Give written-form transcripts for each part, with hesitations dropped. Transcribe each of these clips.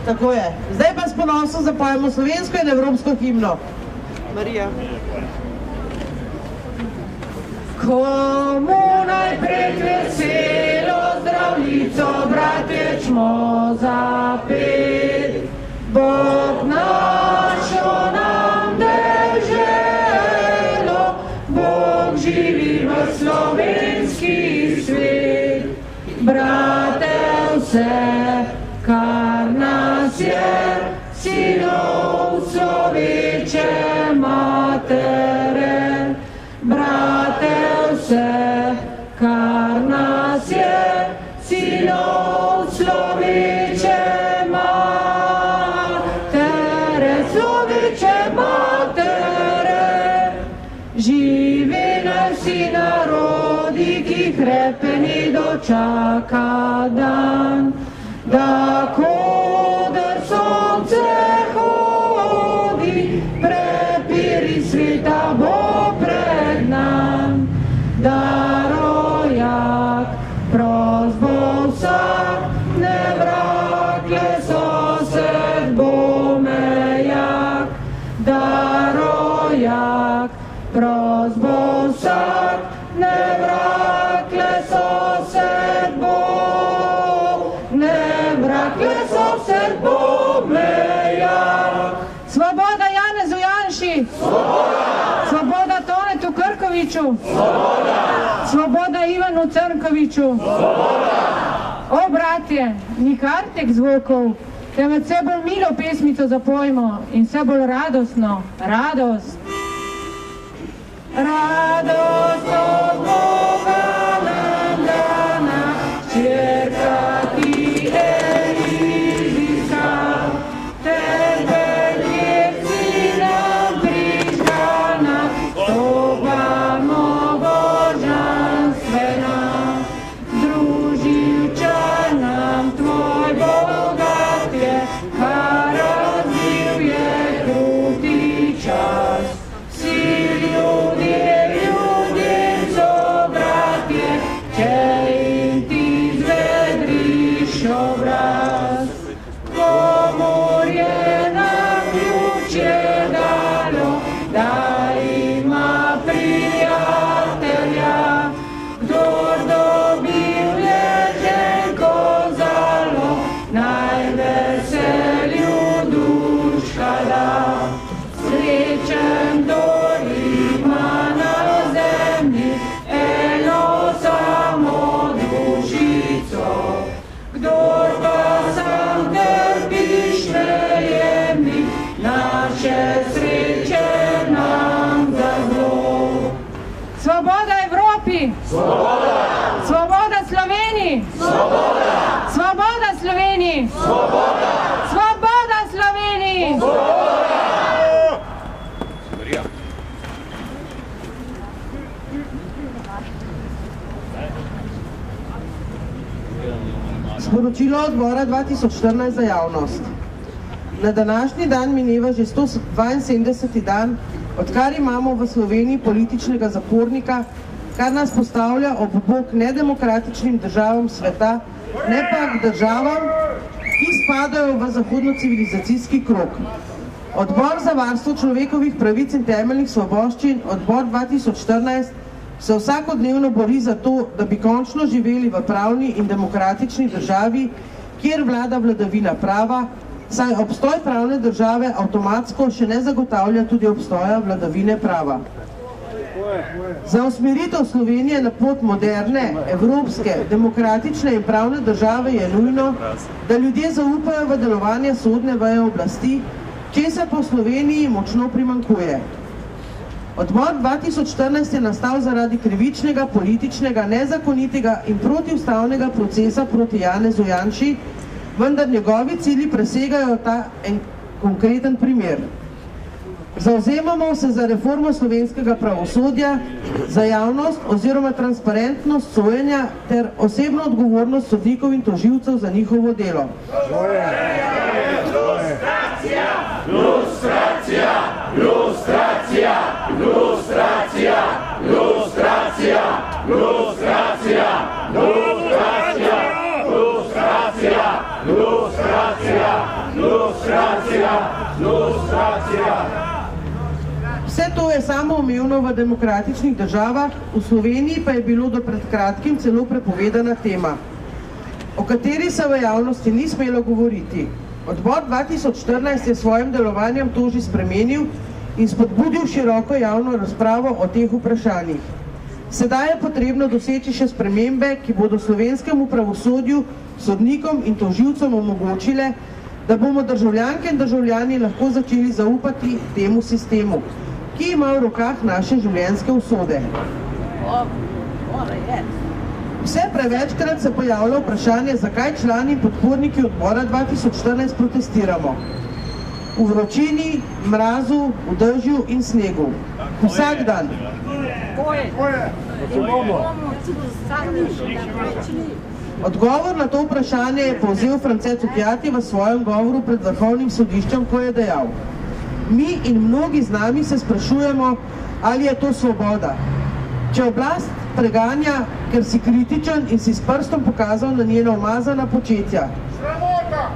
Tako je. Zdaj pa s ponosom zapojemo slovensko in evropsko himno. Marija. Komu najprej veselo zdravljico, bratje, čmo zapet, Bog našo nam deželo, Bog živi v slovenski svet. Brate, vse, kar nas je, sinov človeče matere. Brate, vse, kar nas je, sinov človeče matere, človeče matere. Živi naj vsi narodi, ki krepeni dočaka dan, da koder sonce hodi, prepiri sveta bo pred nam. Da rojak prost bo vsak, ne vrakle sosed bo mejak. Da rojak prost bo vsak, ne vrakle sosed bo, ne vrakle sosed bo mejak. Svoboda Janezu Janši! Svoboda! Svoboda Tonetu Krkoviču! Svoboda! Svoboda Ivanu Crnkoviču! Svoboda! O, bratje, nikar tek zvokov, temveč vse bolj milo pesmico zapojmo in vse bolj radostno. Radost! Radost od Boga nam dana, čerka ti Eliziska, tebe si nam prižgana, stopamo božanstvena. Druživča nam tvoj bogat je, kar razvil je kruti čas. Vsi ljudem so bratje, če jim ti zvedriš obraz. Komor je na ključje dalo, da ima prijatelja, kdor dobil je ženko zalo, naj veselju duška da. Srečen, kdor ima na zemlji eno samo dušico, kdor pa sam trpiš nejemni, naše sreče nam za zlo. Svoboda Evropi! Svoboda! Svoboda Sloveniji! Svoboda! Svoboda Sloveniji! Svoboda! Svoboda Sloveniji! Svoboda! Sporočilo odbora 2014 za javnost. Na današnji dan mineva že 172. dan, odkar imamo v Sloveniji političnega zapornika, kar nas postavlja ob bok nedemokratičnim državam sveta, ne pa k državam, ki spadajo v zahodno-civilizacijski krog. Odbor za varstvo človekovih pravic in temeljnih svoboščin, odbor 2014, se vsakodnevno bori za to, da bi končno živeli v pravni in demokratični državi, kjer vlada vladavina prava, saj obstoj pravne države avtomatsko še ne zagotavlja tudi obstoja vladavine prava. Za usmeritev Slovenije na pot moderne, evropske, demokratične in pravne države je nujno, da ljudje zaupajo v delovanje sodne veje oblasti, česar pa v Sloveniji močno primanjkuje. Odbor 2014 je nastal zaradi krivičnega, političnega, nezakonitega in protiustavnega procesa proti Janezu Janši, vendar njegovi cilji presegajo ta konkreten primer. Zavzemamo se za reformo slovenskega pravosodja, za javnost oziroma transparentnost sojenja ter osebno odgovornost sodnikov in tožilcev za njihovo delo. Lustracija! Lustracija! Lustracija! Lustracija! Lustracija! Lustracija! Lustracija! Lustracija! Lustracija! samoumevno v demokratičnih državah, v Sloveniji pa je bilo do pred kratkim celo prepovedana tema, o kateri se v javnosti ni smelo govoriti. Odbor 2014 je s svojim delovanjem to že spremenil in spodbudil široko javno razpravo o teh vprašanjih. Sedaj je potrebno doseči še spremembe, ki bodo slovenskemu pravosodju, sodnikom in tožilcem omogočile, da bomo državljanke in državljani lahko začeli zaupati temu sistemu, ki ima v rokah naše življenjske usode. Vse prevečkrat se pojavlja vprašanje, zakaj člani in podporniki odbora 2014 protestiramo. V vročini, mrazu, v dežju in snegu. Vsak dan. Odgovor na to vprašanje je povzel France Cukjati v svojem govoru pred Vrhovnim sodiščem, ko je dejal: mi in mnogi z nami se sprašujemo, ali je to svoboda. Če oblast preganja, ker si kritičen in si s prstom pokazal na njena umazana početja. Sramota!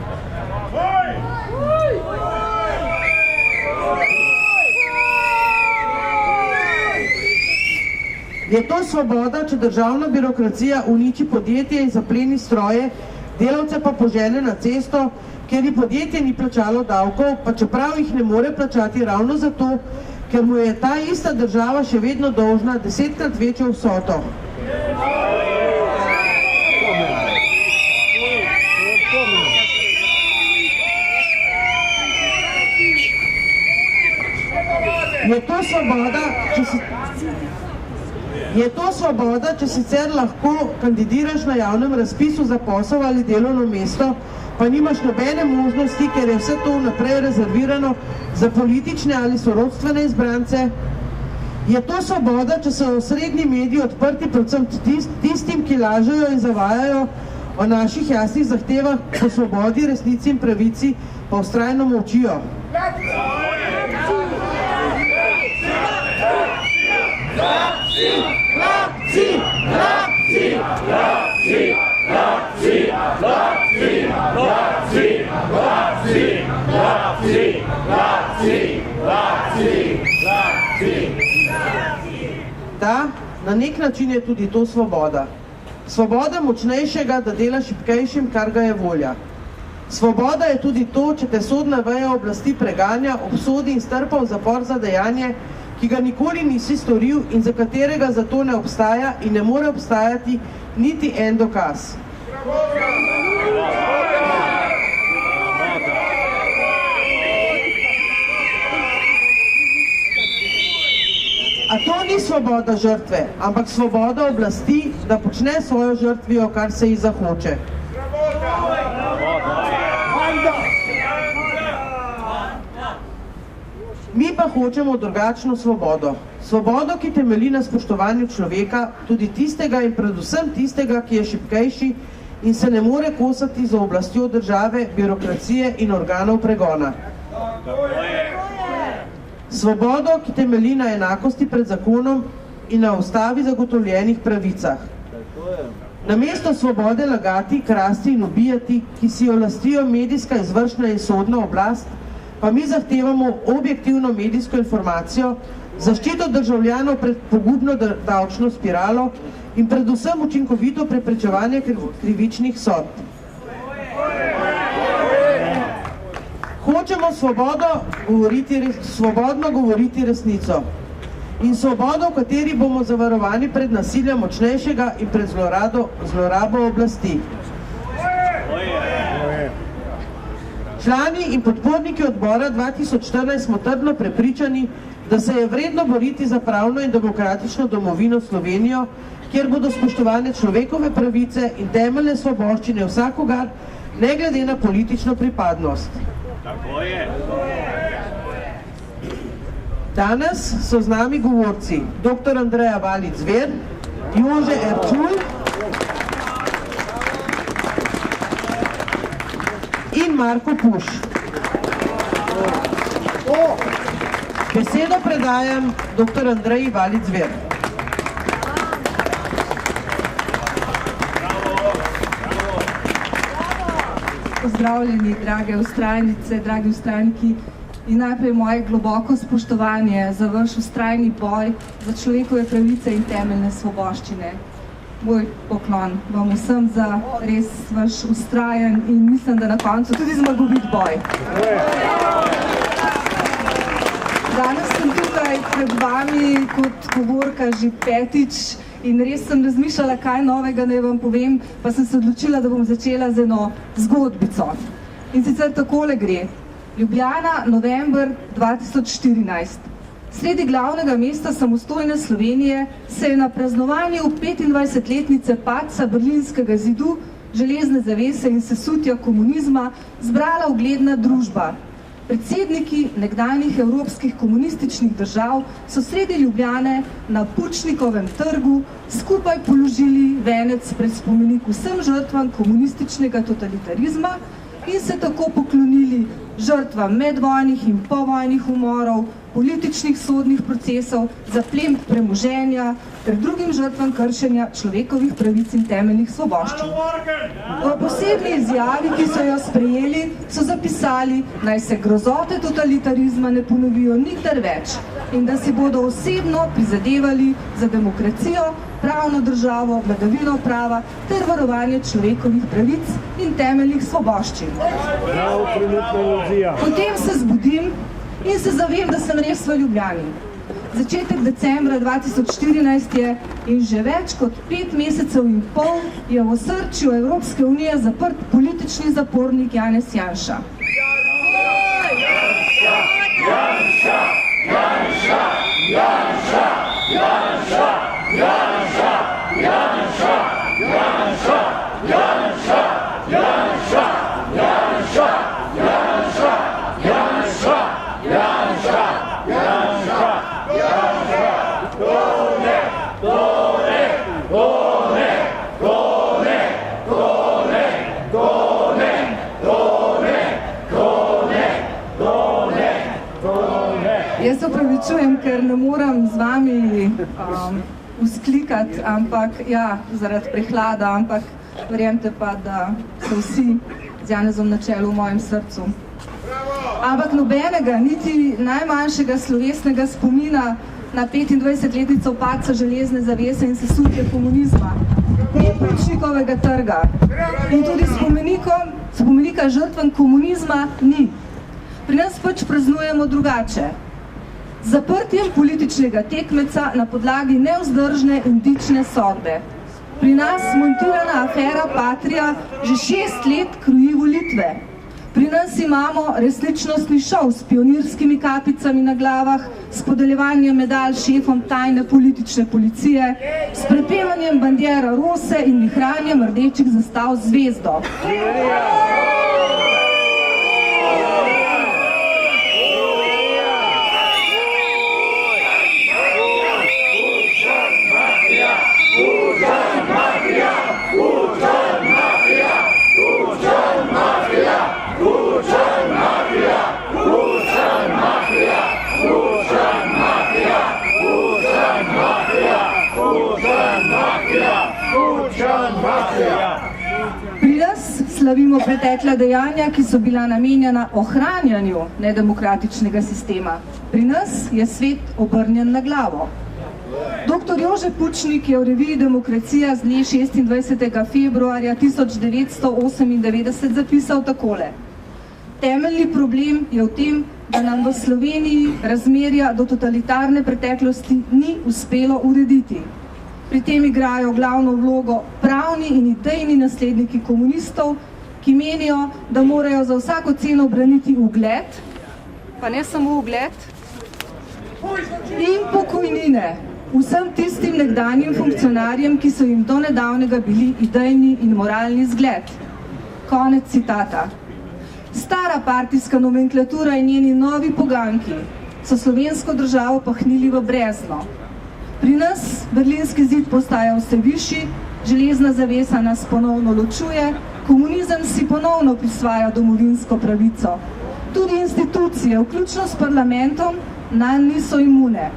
Je to svoboda, če državna birokracija uniči podjetje in zapleni stroje, delavce pa požene na cesto, ker ji podjetje ni plačalo davkov, pa čeprav jih ne more plačati ravno zato, ker mu je ta ista država še vedno dolžna 10-krat večjo vsoto. Je to svoboda, če sicer lahko kandidiraš na javnem razpisu za posel ali delovno mesto, pa nimaš nobene možnosti, ker je vse to vnaprej rezervirano za politične ali sorodstvene izbrance? Je to svoboda, če so osrednji mediji odprti predvsem tistim, ki lažejo in zavajajo o naših jasnih zahtevah po svobodi, resnici in pravici, pa vztrajno molčijo? Da, na nek način je tudi to svoboda. Svoboda močnejšega, da dela šibkejšim, kar ga je volja. Svoboda je tudi to, če te sodna veja oblasti preganja, obsodi in strpa v zapor za dejanje, ki ga nikoli nisi storil in za katerega zato ne obstaja in ne more obstajati niti en dokaz. A to ni svoboda žrtve, ampak svoboda oblasti, da počne svojo žrtvijo, kar se ji zahoče. Mi pa hočemo drugačno svobodo. Svobodo, ki temelji na spoštovanju človeka, tudi tistega in predvsem tistega, ki je šibkejši in se ne more kosati z oblastjo države, birokracije in organov pregona. Svobodo, ki temelji na enakosti pred zakonom in na ustavi zagotovljenih pravicah. Namesto svobode lagati, krasti in ubijati, ki si jo lastijo medijska izvršna in sodna oblast, pa mi zahtevamo objektivno medijsko informacijo, zaščito državljanov pred pogubno davčno spiralo in predvsem učinkovito preprečevanje krivičnih sodb. Hočemo svobodno govoriti resnico in svobodo, v kateri bomo zavarovani pred nasiljem močnejšega in pred zlorabo oblasti. Člani in podporniki odbora 2014 smo trdno prepričani, da se je vredno boriti za pravno in demokratično domovino Slovenijo, kjer bodo spoštovane človekove pravice in temeljne svoboščine vsakogar, ne glede na politično pripadnost. Tako je. Danes so z nami govorci dr. Andreja Valič Zver, Jože Erčul in Marko Puš. Besedo predajam dr. Andreji Valič Zver. Pozdravljeni, drage vztrajnice, dragi vztrajniki. in najprej moje globoko spoštovanje za vaš vztrajni boj za človekove pravice in temeljne svoboščine. Moj poklon vam vsem za res vaš vztrajen in mislim, da na koncu tudi zmagovit boj. Danes sem tukaj pred vami kot govorka že petič in res sem razmišljala, kaj novega naj vam povem, pa sem se odločila, da bom začela z eno zgodbico. In sicer takole gre. Ljubljana, november 2014. Sredi glavnega mesta samostojne Slovenije se je na praznovanju 25-letnice padca Berlinskega zidu, železne zavese in sesutja komunizma zbrala ugledna družba. Predsedniki nekdanjih evropskih komunističnih držav so sredi Ljubljane na Pučnikovem trgu skupaj položili venec pred spomenik vsem žrtvam komunističnega totalitarizma in se tako poklonili žrtvam medvojnih in povojnih umorov, političnih sodnih procesov, zaplemb premoženja ter drugim žrtvam kršenja človekovih pravic in temeljnih svoboščin. V posebni izjavi, ki so jo sprejeli, so zapisali, naj se grozote totalitarizma ne ponovijo nikdar več in da si bodo osebno prizadevali za demokracijo, pravno državo, vladavino prava ter varovanje človekovih pravic in temeljnih svoboščin. Potem se zbudim in se zavem, da sem res v Ljubljani. Začetek decembra 2014 je in že več kot 5 mesecev in pol je v osrčju Evropske unije zaprt politični zapornik Janez Janša. Jaz se opravičujem, ker ne morem z vami vzklikati, ampak ja, zaradi prehlada, ampak verjemite pa, da so vsi z Janezom na čelu v mojem srcu. Ampak nobenega, niti najmanjšega slovesnega spomina na 25-letnico padca železne zavese in sesutja komunizma, ni Pučnikovega trga in tudi spomenika žrtvam komunizma ni. Pri nas pač praznujemo drugače. Z zaprtjem političnega tekmeca na podlagi nevzdržne in dične sodbe. Pri nas montirana afera Patria že 6 let kroji volitve. Pri nas imamo resničnostni šov s pionirskimi kapicami na glavah, s podeljevanjem medalj šefom tajne politične policije, s prepevanjem bandera rose in vihranjem rdečih zastav z zvezdo. Pri nas slavimo pretekla dejanja, ki so bila namenjena ohranjanju nedemokratičnega sistema. Pri nas je svet obrnjen na glavo. Dr. Jože Pučnik je v reviji Demokracija z dne 26. februarja 1998 zapisal takole. Temeljni problem je v tem, da nam v Sloveniji razmerja do totalitarne preteklosti ni uspelo urediti. Pri tem igrajo glavno vlogo pravni in idejni nasledniki komunistov, ki menijo, da morajo za vsako ceno braniti ugled, pa ne samo ugled, in pokojnine vsem tistim nekdanjim funkcionarjem, ki so jim do nedavnega bili idejni in moralni zgled. Konec citata. Stara partijska nomenklatura in njeni novi poganki so slovensko državo pahnili v brezno. Pri nas Berlinski zid postaja vse višji, železna zavesa nas ponovno ločuje, komunizem si ponovno prisvaja domovinsko pravico. Tudi institucije, vključno s parlamentom, nanj niso imune.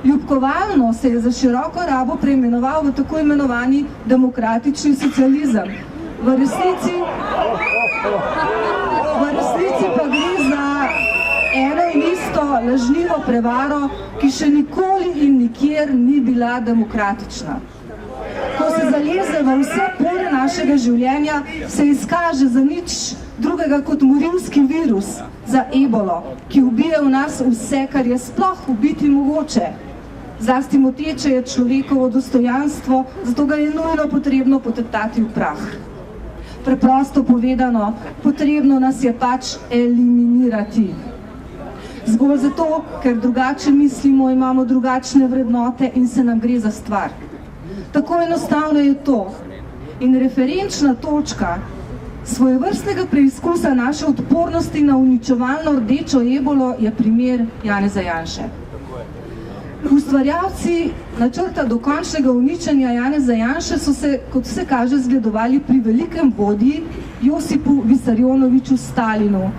Ljubkovalno se je za široko rabo preimenoval v tako imenovani demokratični socializem. V resnici pa gre za eno in isto lažnivo prevaro, ki še nikoli in nikjer ni bila demokratična. Ko se zaleze v vse pore našega življenja, se izkaže za nič drugega kot morilski virus, za ebolo, ki ubije v nas vse, kar je sploh ubiti mogoče. Zlasti moteče je človekovo dostojanstvo, zato ga je nujno potrebno poteptati v prah. Preprosto povedano, potrebno nas je pač eliminirati. Zgolj zato, ker drugače mislimo, imamo drugačne vrednote in se nam gre za stvar. Tako enostavno je to. In referenčna točka svojevrstnega preizkusa naše odpornosti na uničevalno rdečo ebolo je primer Janeza Janše. Ustvarjalci načrta dokončnega uničenja Janeza Janše so se, kot vse kaže, zgledovali pri velikem vodji Josipu Visarionoviču Stalinu.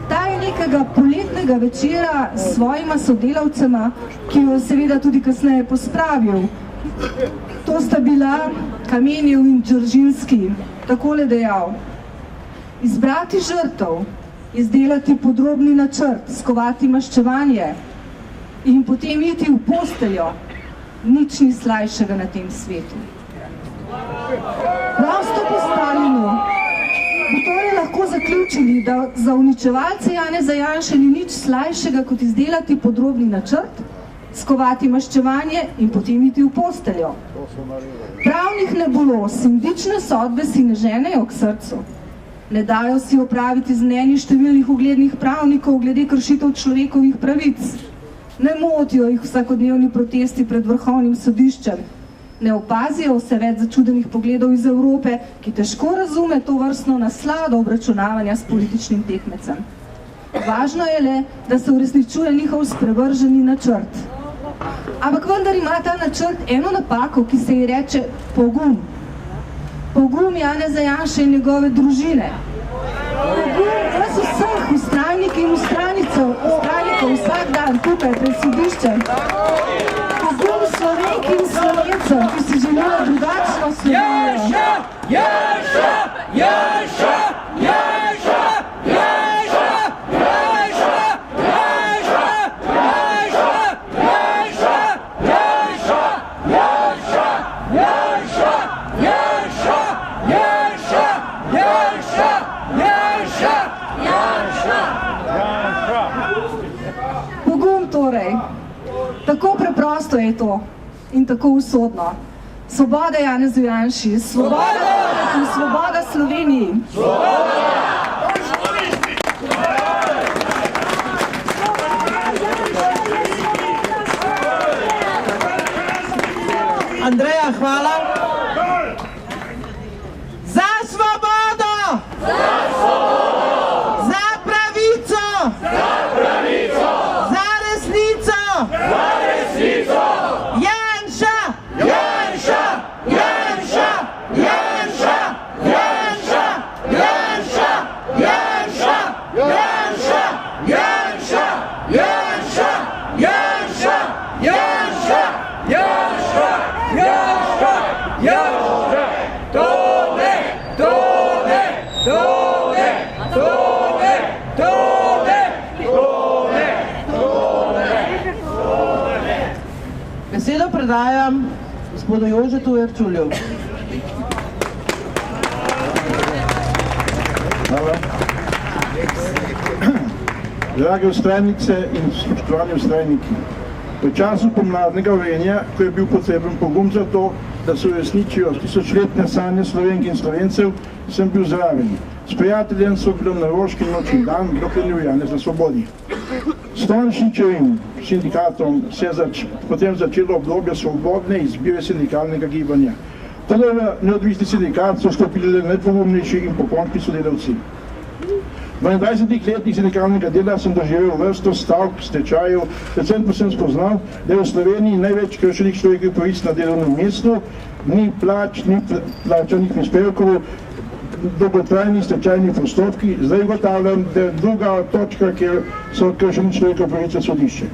Ta je nekega poletnega večera s svojima sodelavcema, ki jo seveda tudi kasneje pospravil. To sta bila Kamenjev in Džoržinski, takole dejal: izbrati žrtev, izdelati podrobni načrt, skovati maščevanje in potem iti v posteljo, nič ni slajšega na tem svetu. Prosto po Stalinu bi torej lahko zaključili, da za uničevalce Janeza Janše ni nič slajšega kot izdelati podrobni načrt, skovati maščevanje in potem iti v posteljo. Pravnih nebuloz in dične sodbe si ne ženejo k srcu. Ne dajo si opraviti z mnenji številnih uglednih pravnikov glede kršitev človekovih pravic. Ne motijo jih vsakodnevni protesti pred vrhovnim sodiščem. Ne opazijo vse več začudenih pogledov iz Evrope, ki težko razume to vrstno naslado obračunavanja s političnim tekmecem. Važno je le, da se uresničuje njihov sprevrženi načrt. Ampak vendar ima ta načrt eno napako, ki se ji reče pogum. Pogum Janeza Janše in njegove družine. Pogum nas vseh vztrajnikov in vztrajnikov vsak dan tukaj pred sodiščem. Pogum Slovenk in Slovencev, ki si želijo drugačno Slovenijo. Janša! Janša! Janša! Janša! Janša! Janša! Janša! Janša! Janša! Janša! Janša! Janša! Janša! Janša! Janša! Janša! Pogum torej. Tako preprosto je to in tako usodno. Svoboda Janezu Janši, svoboda in svoboda Sloveniji. Andreja, hvala. Za svobodo! Za svobodo! Za pravico! Za pravico! Za resnico! Za resnico! Janša! Janša! Janša! Janša! Janša! Janša! Janša! Janša! Janša! Janša! Janša! Janša! Janša! Janša! Janša! To ne! To ne! To ne! To ne! To ne! To ne! Besedo predajam gospodu Jožetu Erčulju. Hvala. Drage vztrajnice in spoštovani vztrajniki, v času pomladnega vrenja, ko je bil potreben pogum za to, da se uresničijo tisočletne sanje Slovenk in Slovencev, sem bil zraven. S prijateljem so bili na Roški noči dan, dokler ni Janez na svobodi. S Tonšičevim sindikatom se je potem začelo obdobje svobodne izbire sindikalnega gibanja. Torej v neodvisni sindikat so vstopili le najpogumnejši in pokončni sodelavci. V 21 letih sindikalnega dela sem doživel vrsto stavk, stečajev, predvsem pa sem spoznal, da je v Sloveniji največ kršenih človekovih pravic na delovnem mestu, ni plač, ni plačanih prispevkov, dolgotrajni stečajni postopki. Zdaj ugotavljam, da je druga točka, kjer so kršeni človekove pravice sodišče.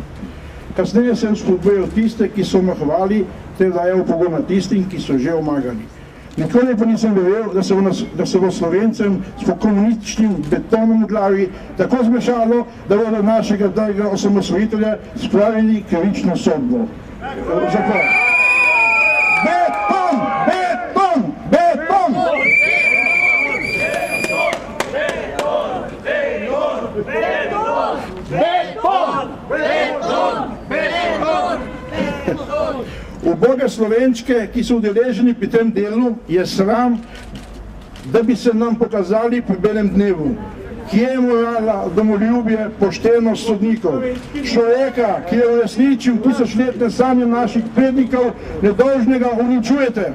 Kasneje sem spodbujal tiste, ki so omahovali, ter dajal pogum tistim, ki so že omagali. Nikoli pa nisem verjel, da se bo Slovencem s komunističnim betonom v glavi tako zmešalo, da bodo našega dragega osamosvojitelja spravili krivično sodbo. Zapor. Beton! Beton! Beton! Uboge Slovenčke, ki so udeleženi pri tem delu, je sram, da bi se nam pokazali pri belem dnevu. Kje je morala, domoljubje, poštenost sodnikov? Človeka, ki je uresničil tisočletne sanje naših prednikov, nedolžnega uničujete.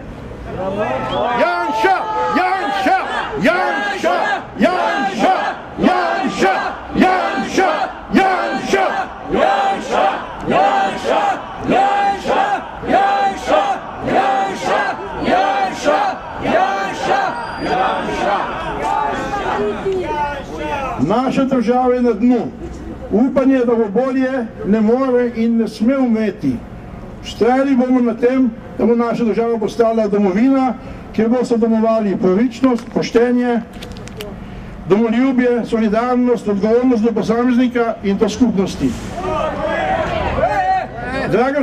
Janša! Janša! Janša! Janša! Janša! Janša! Janša! Janša! Janša! Janša! Janša! Janša! Janša! Janša! Janša! Naša država je na dnu. Upanje, da bo bolje, ne more in ne sme umeti. Vztrajali bomo na tem, da bo naša država postala domovina, kjer bo se domovali pravičnost, poštenje, domoljubje, solidarnost, odgovornost do posameznika in do skupnosti. Draga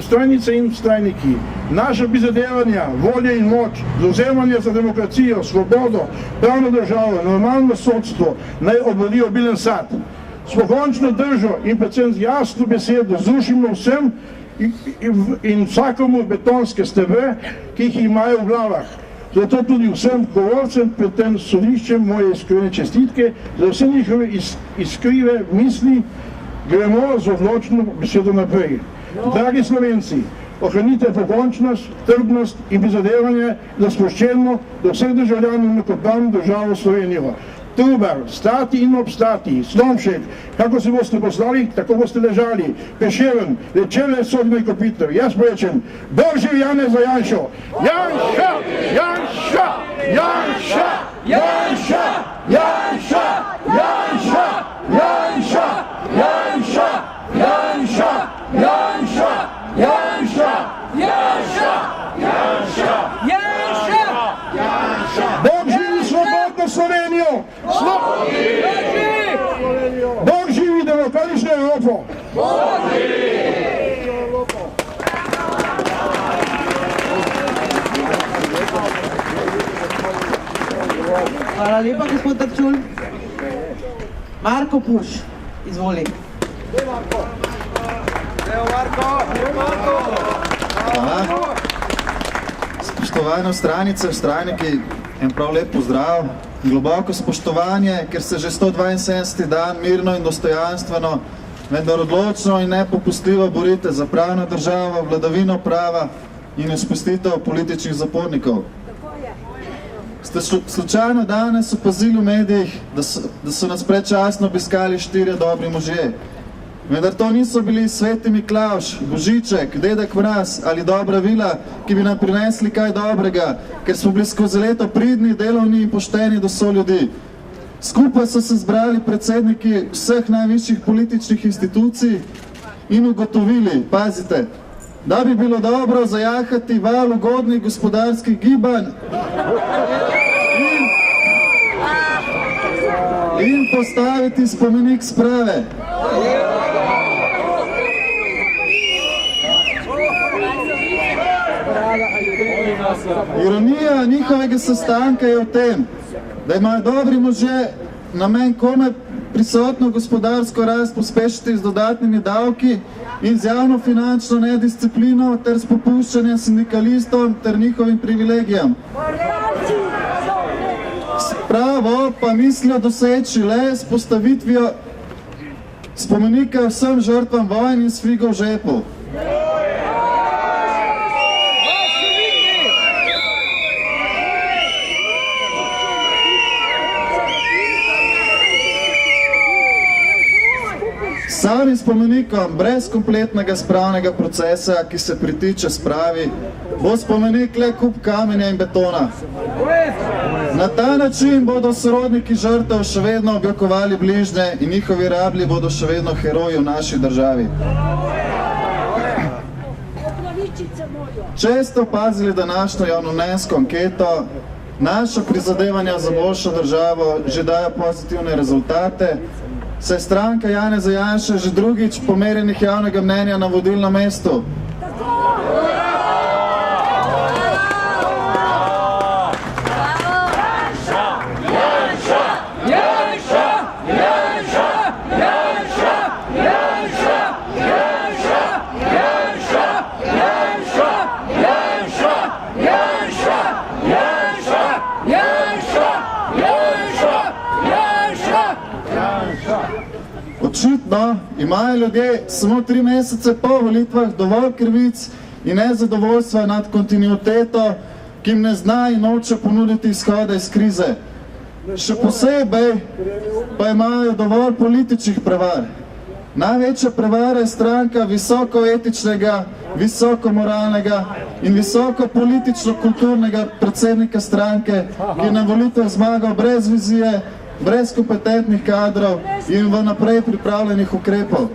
vztrajnice in vztrajniki, naša prizadevanja, volja in moč, zavzemanje za demokracijo, svobodo, pravno državo, normalno sodstvo naj obvodi obilen sad. S pokončno držo in predvsem z jasno besedo zrušimo vsem in vsakomu betonske stebre, ki jih imajo v glavah. Zato tudi vsem govorcem pred tem sodiščem moje iskrene čestitke za vse njihove iskrive misli. Gremo z odločno besedo naprej. Dragi Slovenci, ohranite pokončnost, trdnost in prizadevanje za sproščeno do vseh državljanov enakopravno državo Slovenijo. Trubar, stati in obstati, Slomšek, kako se boste poslali, tako boste ležali. Prešeren, Lečele, Sodni Kopitar. Jaz rečem, Božji Janeza Janšo! Janša! Janša! Janša! Janša! Janša! Janša! Janša! Janša! Janša! Janša! Janša! Janša! Janša! Janša! Bog živi svobodno Slovenijo! Bog živi demokratično Evropo! Hvala lepa, gospod Trčul. Marko Puš, izvoli. Hvala. Spoštovane vztrajnice, vztrajniki, en prav lep pozdrav. Globoko spoštovanje, ker se že 172. dan mirno in dostojanstveno, vendar odločno in nepopustljivo borite za pravno državo, vladavino prava in izpustitev političnih zapornikov. Ste slučajno danes opazili v medijih, da so nas predčasno obiskali 4 dobri možje. Vendar to niso bili Sveti Miklavž, Božiček, Dedek Mraz ali Dobra Vila, ki bi nam prinesli kaj dobrega, ker smo bili skozi leto pridni, delovni in pošteni do soljudi. Skupaj so se zbrali predsedniki vseh najvišjih političnih institucij in ugotovili, pazite, da bi bilo dobro zajahati val ugodnih gospodarskih gibanj in postaviti spomenik sprave. Ironija njihovega sestanka je v tem, da imajo dobri možje namen komaj prisotno gospodarsko rast pospešiti z dodatnimi davki in z javno finančno nedisciplino ter s popuščanjem sindikalistom ter njihovim privilegijam. Spravo pa mislijo doseči le s postavitvijo spomenika vsem žrtvam vojn in s figo v žepu. Samim spomenikom, brez kompletnega spravnega procesa, ki se pritiče spravi, bo spomenik le kup kamenja in betona. Na ta način bodo sorodniki žrtev še vedno objokovali bližnje in njihovi rablji bodo še vedno heroji v naši državi. Če ste opazili današnjo javnomnenjsko anketo, naša prizadevanja za boljšo državo že dajo pozitivne rezultate, saj stranka Janeza Janše že drugič po merjenjih javnega mnenja na vodilnem mestu. Očitno imajo ljudje samo 3 mesece po volitvah dovolj krivic in nezadovoljstva nad kontinuiteto, ki jim ne zna in noče ponuditi izhoda iz krize. Še posebej pa imajo dovolj političnih prevar. Največja prevara je stranka visoko etičnega, visoko moralnega in visoko politično-kulturnega predsednika stranke, ki je na volitvah zmagal brez vizije, brez kompetentnih kadrov in v naprej pripravljenih ukrepov.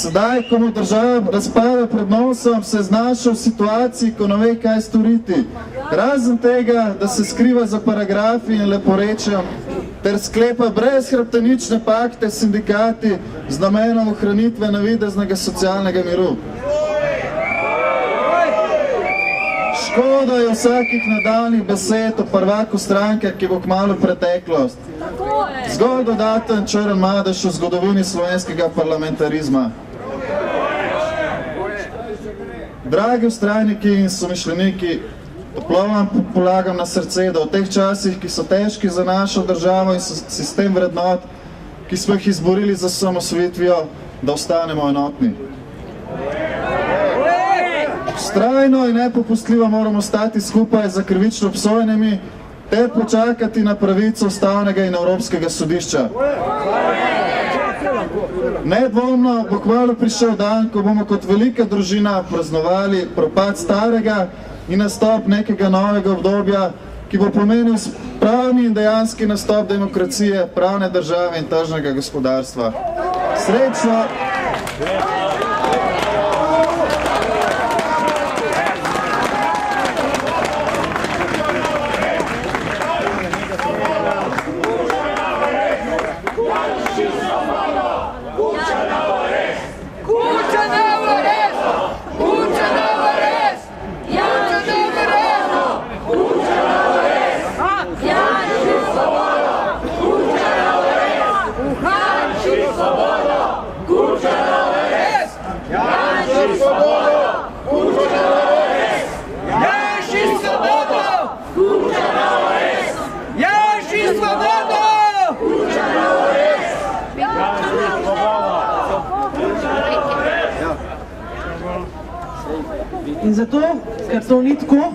Sedaj, ko mu država razpada pred nosom, se je znašel v situaciji, ko ne ve, kaj storiti. Razen tega, da se skriva za paragrafi in leporečjem, ter sklepa brezhrbtenične pakte s sindikati z namenom ohranitve navideznega socialnega miru. Škoda je vsakih nadaljnih besed o prvaku stranke, ki bo kmalu preteklost. Zgolj dodaten črn madež v zgodovini slovenskega parlamentarizma. Dragi vztrajniki in somišljeniki, toplo vam polagam na srce, da v teh časih, ki so težki za našo državo in sistem vrednot, ki smo jih izborili za osamosvojitvijo, da ostanemo enotni. Vztrajno in nepopustljivo moramo stati skupaj za krivično obsojenimi ter počakati na pravico ustavnega in evropskega sodišča. Nedvomno bo kmalu prišel dan, ko bomo kot velika družina praznovali propad starega in nastop nekega novega obdobja, ki bo pomenil pravni in dejanski nastop demokracije, pravne države in tržnega gospodarstva. Srečno! In zato, ker to ni tako,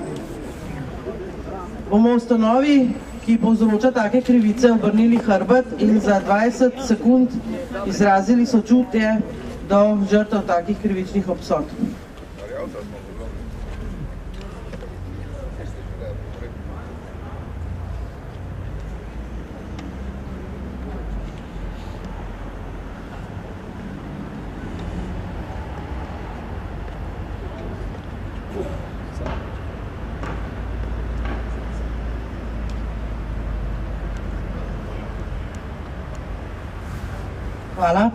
bomo ustanovi, ki povzroča take krivice, obrnili hrbet in za 20 sekund izrazili sočutje do žrtev takih krivičnih obsodb. Hvala.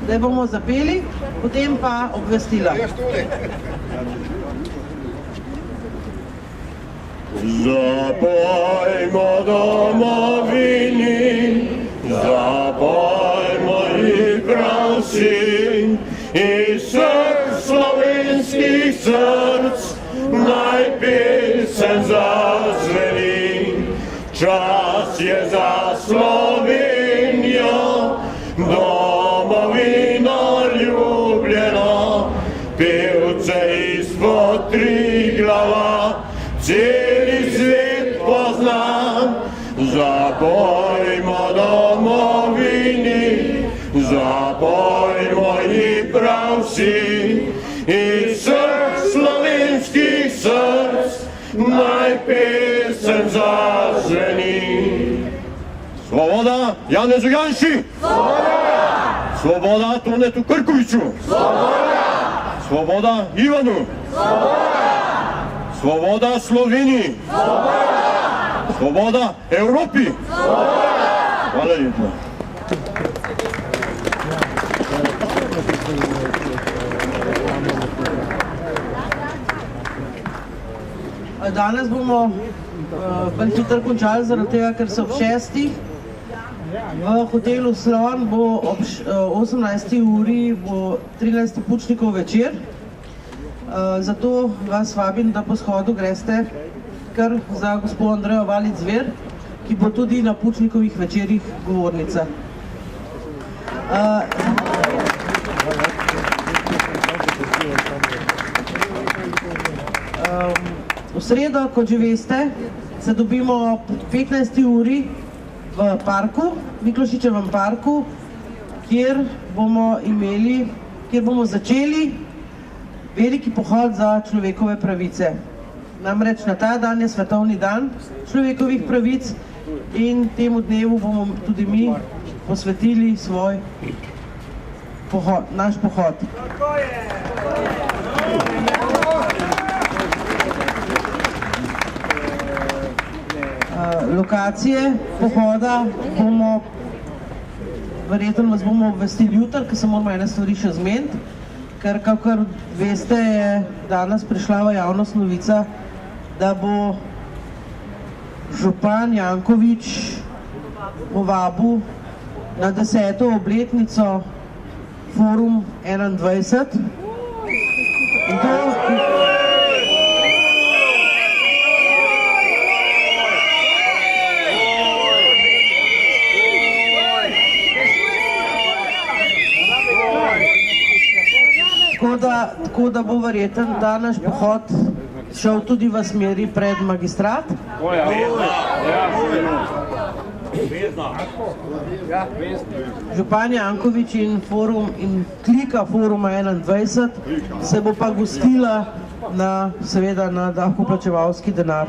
Zdaj bomo zapeli, potem pa obvestila. Zapojmo domovini, zapojmo ji prav sin, iz src slovenskih src naj pesem zazveni. Čas je za Slovenijo, domovino ljubljeno, pevce izpod Triglava, celi svet pozna. Zapojmo domovini, zapojmo ji prav vsi, iz src slovenskih src naj pesem zazveni. Svoboda Janezu Janši! Svoboda! Svoboda Tonetu Krkoviču! Svoboda! Svoboda Ivanu! Svoboda! Svoboda Sloveniji! Svoboda! Svoboda Evropi! Svoboda! Hvala lepa. Danes bomo hitro končali zaradi tega, ker so ob 6. V hotelu Slon bo ob 18. uri bo 13. Pučnikov večer. Zato vas vabim, da po shodu greste kar za gospod Andrejo Valič Zver, ki bo tudi na Pučnikovih večerih govornica. V sredo, kot že veste, se dobimo ob 15. uri v parku, Miklošičevem parku, kjer bomo začeli veliki pohod za človekove pravice. Namreč na ta dan je svetovni dan človekovih pravic in temu dnevu bomo tudi mi posvetili svoj pohod, naš pohod. Lokacije pohoda bomo, verjetno vas bomo obvestili jutri, ker se moramo ene stvari še zmeniti, ker kakor veste, je danes prišla v javnost novica, da bo župan Janković povabil na 10. obletnico Forum 21. In to tako, da bo verjeten ta naš pohod šel tudi v smeri pred magistrat. Župan Janković in klika Foruma 21 se bo pa gostila seveda na davkoplačevalski denar.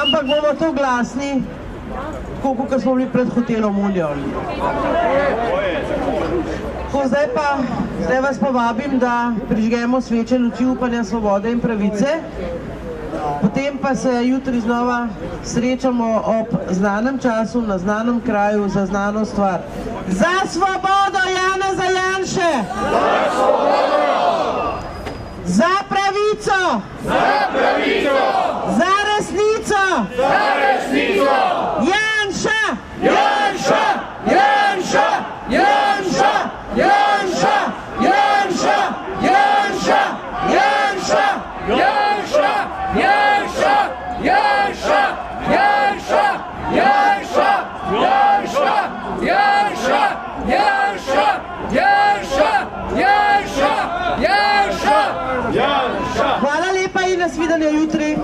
Ampak bomo to glasni, tako kot smo bili pred hotelom Union. Zdaj vas povabim, da prižgemo sveče luči upanja, svobode in pravice. Potem pa se jutri znova srečamo ob znanem času, na znanem kraju, za znano stvar. Za svobodo Janeza Janše! Za svobodo! Za pravico! Za pravico! Za resnico! Za resnico! Janša! Janša! Janša! Janša! Janša! Janša! Janša! Janša! Janša! Janša! Janša! Janša! Janša! Janša! Janša! Janša! Janša! Janša! Janša! Hvala lepa in nasvidenje jutri.